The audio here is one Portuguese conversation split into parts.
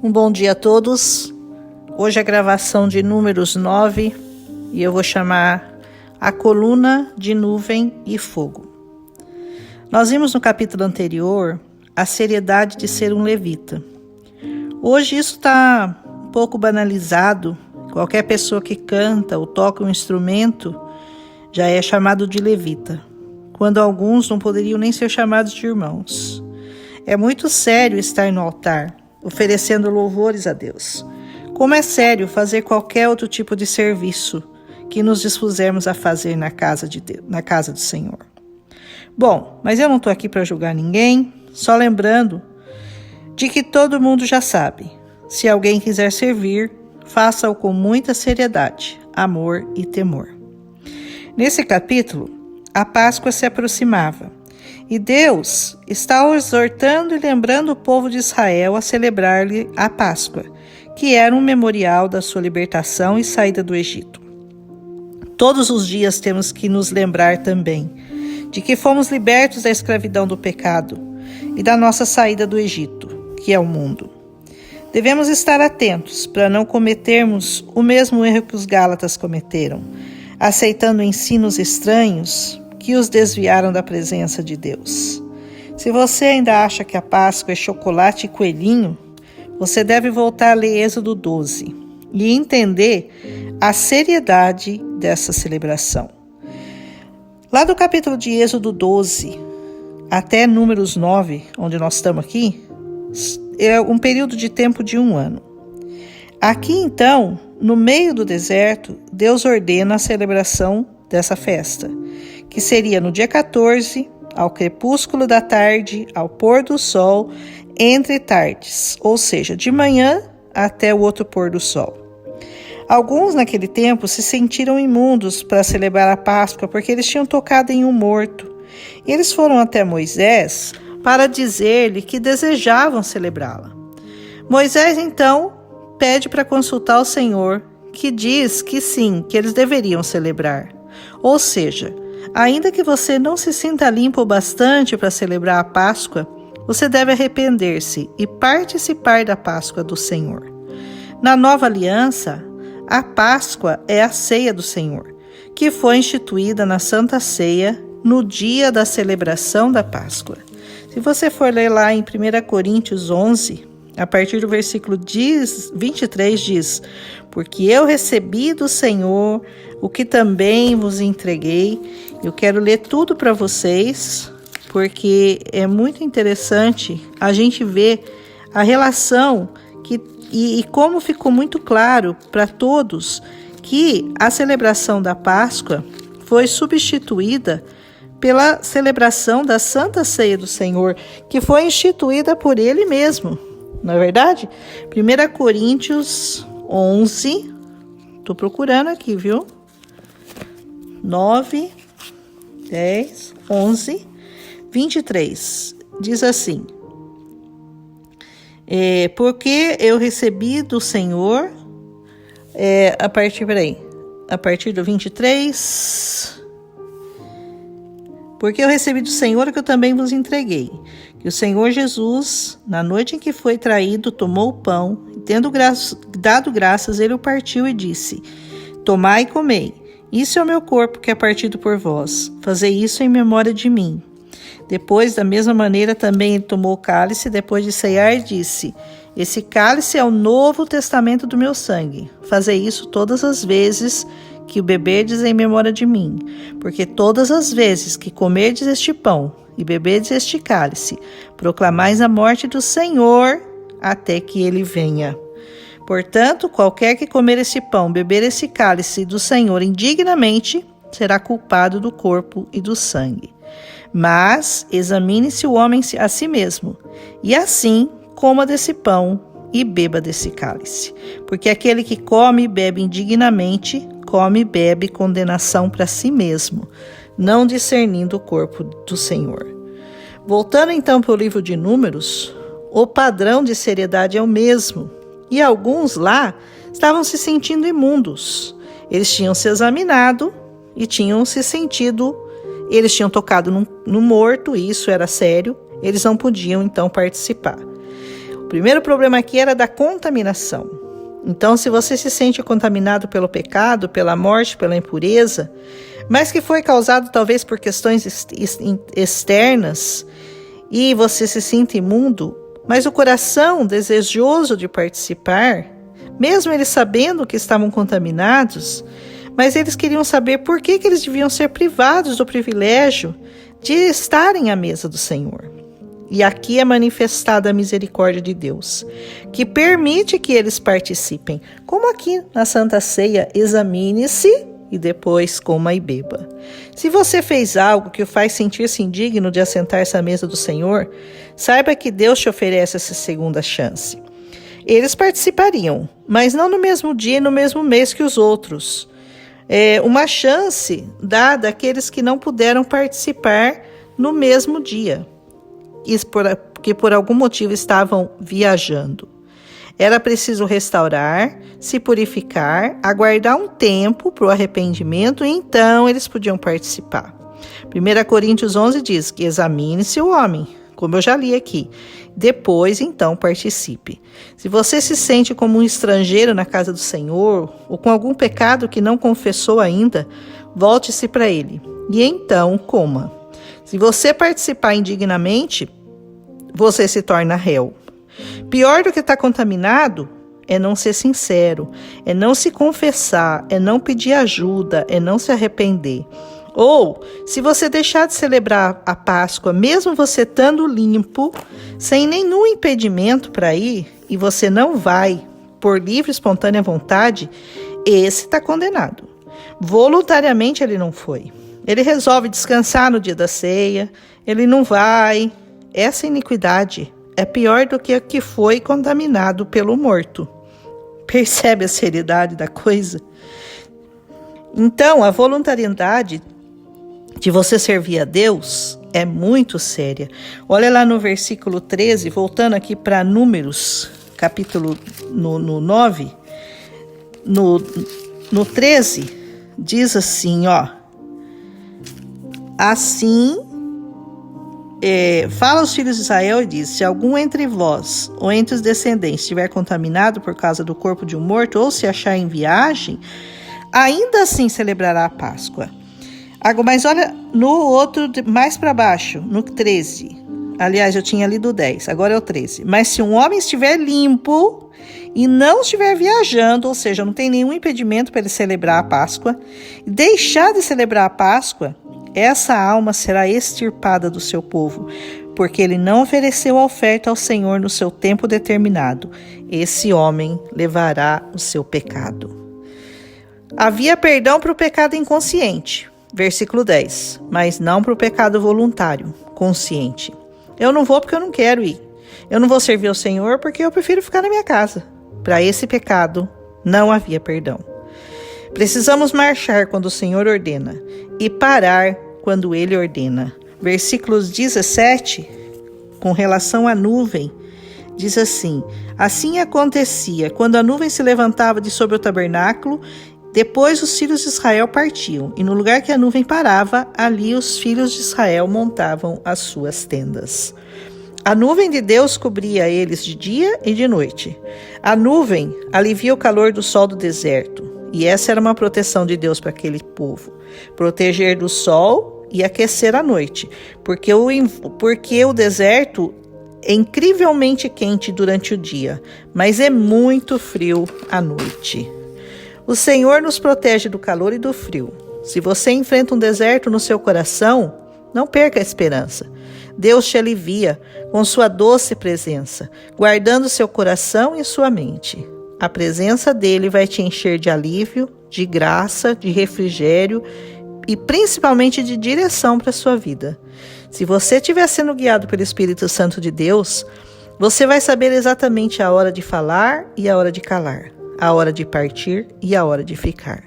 Um bom dia a todos. Hoje é a gravação de Números 9 e eu vou chamar a coluna de nuvem e fogo. Nós vimos no capítulo anterior a seriedade de ser um levita. Hoje isso está um pouco banalizado. Qualquer pessoa que canta ou toca um instrumento já é chamado de levita, quando alguns não poderiam nem ser chamados de irmãos. É muito sério estar no altar, oferecendo louvores a Deus. Como é sério fazer qualquer outro tipo de serviço que nos dispusermos a fazer na casa de Deus, na casa do Senhor. Bom, mas eu não estou aqui para julgar ninguém, só lembrando de que todo mundo já sabe. Se alguém quiser servir, faça-o com muita seriedade, amor e temor. Nesse capítulo, a Páscoa se aproximava. E Deus está exortando e lembrando o povo de Israel a celebrar-lhe a Páscoa, que era um memorial da sua libertação e saída do Egito. Todos os dias temos que nos lembrar também de que fomos libertos da escravidão do pecado e da nossa saída do Egito, que é o mundo. Devemos estar atentos para não cometermos o mesmo erro que os Gálatas cometeram, aceitando ensinos estranhos que os desviaram da presença de Deus. Se você ainda acha que a Páscoa é chocolate e coelhinho, você deve voltar a ler Êxodo 12 e entender a seriedade dessa celebração. Lá do capítulo de Êxodo 12 até Números 9, onde nós estamos aqui, é um período de tempo de 1 ano. Aqui então, no meio do deserto, Deus ordena a celebração dessa festa, que seria no dia 14, ao crepúsculo da tarde, ao pôr do sol, entre tardes, ou seja, de manhã até o outro pôr do sol. Alguns naquele tempo se sentiram imundos para celebrar a Páscoa porque eles tinham tocado em um morto. E eles foram até Moisés para dizer-lhe que desejavam celebrá-la. Moisés então pede para consultar o Senhor, que diz que sim, que eles deveriam celebrar. Ou seja, ainda que você não se sinta limpo o bastante para celebrar a Páscoa, você deve arrepender-se e participar da Páscoa do Senhor. Na nova aliança, a Páscoa é a ceia do Senhor, que foi instituída na Santa Ceia no dia da celebração da Páscoa. Se você for ler lá em 1 Coríntios 11, a partir do versículo 23 diz: porque eu recebi do Senhor o que também vos entreguei. Eu quero ler tudo para vocês, porque é muito interessante a gente ver a relação e como ficou muito claro para todos que a celebração da Páscoa foi substituída pela celebração da Santa Ceia do Senhor, que foi instituída por Ele mesmo. Não é verdade? 1 Coríntios 11, estou procurando aqui, viu? 9, 10, 11, 23. Diz assim: porque eu recebi do Senhor, a partir do 23... Porque eu recebi do Senhor o que eu também vos entreguei, que o Senhor Jesus, na noite em que foi traído, tomou o pão, e tendo dado graças, ele o partiu e disse: tomai e comei, isso é o meu corpo que é partido por vós, fazei isso em memória de mim. Depois, da mesma maneira, também ele tomou o cálice, depois de ceiar, e disse: esse cálice é o novo testamento do meu sangue, fazei isso todas as vezes que o beberdes em memória de mim, porque todas as vezes que comerdes este pão e beberdes este cálice, proclamais a morte do Senhor até que ele venha. Portanto, qualquer que comer esse pão, beber esse cálice do Senhor indignamente, será culpado do corpo e do sangue. Mas examine-se o homem a si mesmo, e assim coma desse pão e beba desse cálice. Porque aquele que come e bebe indignamente, come e bebe condenação para si mesmo, não discernindo o corpo do Senhor. Voltando então para o livro de Números, o padrão de seriedade é o mesmo, e alguns lá estavam se sentindo imundos. Eles tinham se examinado e tinham se sentido, eles tinham tocado no morto, e isso era sério, eles não podiam então participar. primeiro problema aqui era da contaminação. Então, se você se sente contaminado pelo pecado, pela morte, pela impureza, mas que foi causado talvez por questões externas, e você se sinta imundo, mas o coração desejoso de participar, mesmo eles sabendo que estavam contaminados, mas eles queriam saber por que eles deviam ser privados do privilégio de estarem à mesa do Senhor. E aqui é manifestada a misericórdia de Deus, que permite que eles participem. Como aqui na Santa Ceia, examine-se e depois coma e beba. Se você fez algo que o faz sentir-se indigno de assentar-se à mesa do Senhor, saiba que Deus te oferece essa segunda chance. Eles participariam, mas não no mesmo dia e no mesmo mês que os outros. É uma chance dada àqueles que não puderam participar no mesmo dia, que por algum motivo estavam viajando. Era preciso restaurar, se purificar, aguardar um tempo para o arrependimento e então eles podiam participar. 1 Coríntios 11 diz que examine-se o homem, como eu já li aqui. Depois, então, participe. Se você se sente como um estrangeiro na casa do Senhor ou com algum pecado que não confessou ainda, volte-se para ele e então coma. Se você participar indignamente, você se torna réu. Pior do que estar contaminado é não ser sincero, é não se confessar, é não pedir ajuda, é não se arrepender. Ou, se você deixar de celebrar a Páscoa, mesmo você estando limpo, sem nenhum impedimento para ir, e você não vai, por livre e espontânea vontade, esse está condenado. Voluntariamente ele não foi. Ele resolve descansar no dia da ceia, ele não vai. Essa iniquidade é pior do que a que foi contaminado pelo morto. Percebe a seriedade da coisa? Então, a voluntariedade de você servir a Deus é muito séria. Olha lá no versículo 13, voltando aqui para Números, capítulo no 9, no 13, diz assim, ó. Assim, fala aos filhos de Israel e diz, se algum entre vós ou entre os descendentes estiver contaminado por causa do corpo de um morto ou se achar em viagem, ainda assim celebrará a Páscoa. Mas olha no outro, mais para baixo, no 13. Aliás, eu tinha lido o 10, agora é o 13. Mas se um homem estiver limpo e não estiver viajando, ou seja, não tem nenhum impedimento para ele celebrar a Páscoa, e deixar de celebrar a Páscoa, essa alma será extirpada do seu povo, porque ele não ofereceu a oferta ao Senhor no seu tempo determinado. Esse homem levará o seu pecado. Havia perdão para o pecado inconsciente, versículo 10, mas não para o pecado voluntário, consciente. Eu não vou porque eu não quero ir. Eu não vou servir ao Senhor porque eu prefiro ficar na minha casa. Para esse pecado não havia perdão. Precisamos marchar quando o Senhor ordena e parar quando Ele ordena. Versículos 17, com relação à nuvem, diz assim, assim acontecia, quando a nuvem se levantava de sobre o tabernáculo, depois os filhos de Israel partiam, e no lugar que a nuvem parava, ali os filhos de Israel montavam as suas tendas. A nuvem de Deus cobria eles de dia e de noite. A nuvem alivia o calor do sol do deserto. E essa era uma proteção de Deus para aquele povo. Proteger do sol e aquecer à noite. Porque o deserto é incrivelmente quente durante o dia, mas é muito frio à noite. O Senhor nos protege do calor e do frio. Se você enfrenta um deserto no seu coração, não perca a esperança. Deus te alivia com sua doce presença, guardando seu coração e sua mente. A presença dele vai te encher de alívio, de graça, de refrigério e principalmente de direção para a sua vida. Se você estiver sendo guiado pelo Espírito Santo de Deus, você vai saber exatamente a hora de falar e a hora de calar, a hora de partir e a hora de ficar.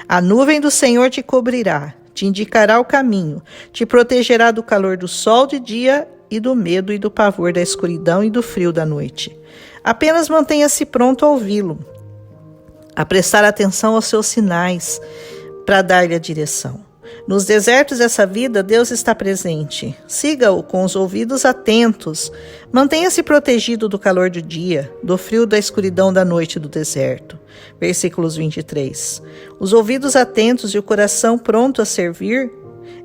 A nuvem do Senhor te cobrirá, te indicará o caminho, te protegerá do calor do sol de dia e do medo e do pavor da escuridão e do frio da noite. Apenas mantenha-se pronto a ouvi-lo, a prestar atenção aos seus sinais para dar-lhe a direção. Nos desertos dessa vida, Deus está presente. Siga-o com os ouvidos atentos. Mantenha-se protegido do calor do dia, do frio da escuridão da noite do deserto. Versículos 23. Os ouvidos atentos e o coração pronto a servir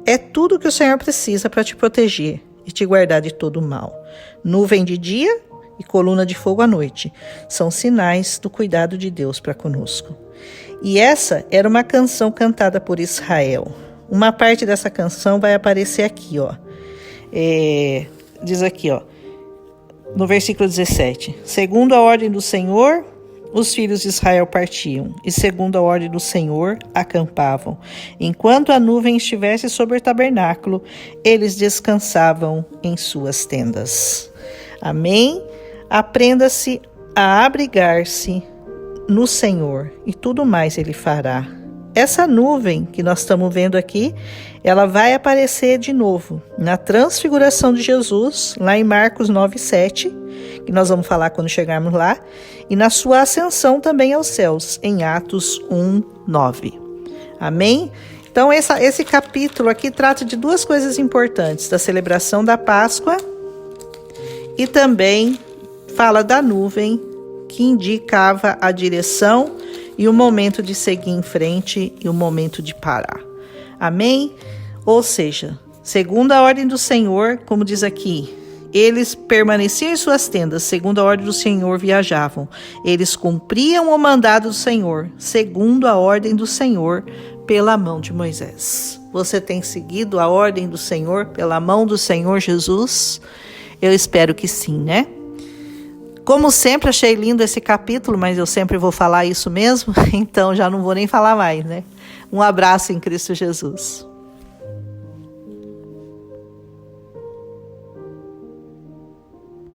é tudo que o Senhor precisa para te proteger e te guardar de todo o mal. Nuvem de dia e coluna de fogo à noite são sinais do cuidado de Deus para conosco. E essa era uma canção cantada por Israel. Uma parte dessa canção vai aparecer aqui, ó. Diz aqui, ó, no versículo 17. Segundo a ordem do Senhor, os filhos de Israel partiam, e segundo a ordem do Senhor, acampavam. Enquanto a nuvem estivesse sobre o tabernáculo, eles descansavam em suas tendas. Amém? Aprenda-se a abrigar-se no Senhor, e tudo mais Ele fará. Essa nuvem que nós estamos vendo aqui, ela vai aparecer de novo na transfiguração de Jesus, lá em Marcos 9:7, que nós vamos falar quando chegarmos lá, e na sua ascensão também aos céus, em Atos 1:9. Amém? Então, esse capítulo aqui trata de duas coisas importantes, da celebração da Páscoa e também fala da nuvem que indicava a direção e o momento de seguir em frente e o momento de parar. Amém? Ou seja, segundo a ordem do Senhor, como diz aqui, eles permaneciam em suas tendas, segundo a ordem do Senhor viajavam. Eles cumpriam o mandado do Senhor, segundo a ordem do Senhor, pela mão de Moisés. Você tem seguido a ordem do Senhor pela mão do Senhor Jesus? Eu espero que sim, né? Como sempre, achei lindo esse capítulo, mas eu sempre vou falar isso mesmo, então já não vou nem falar mais, né? Um abraço em Cristo Jesus.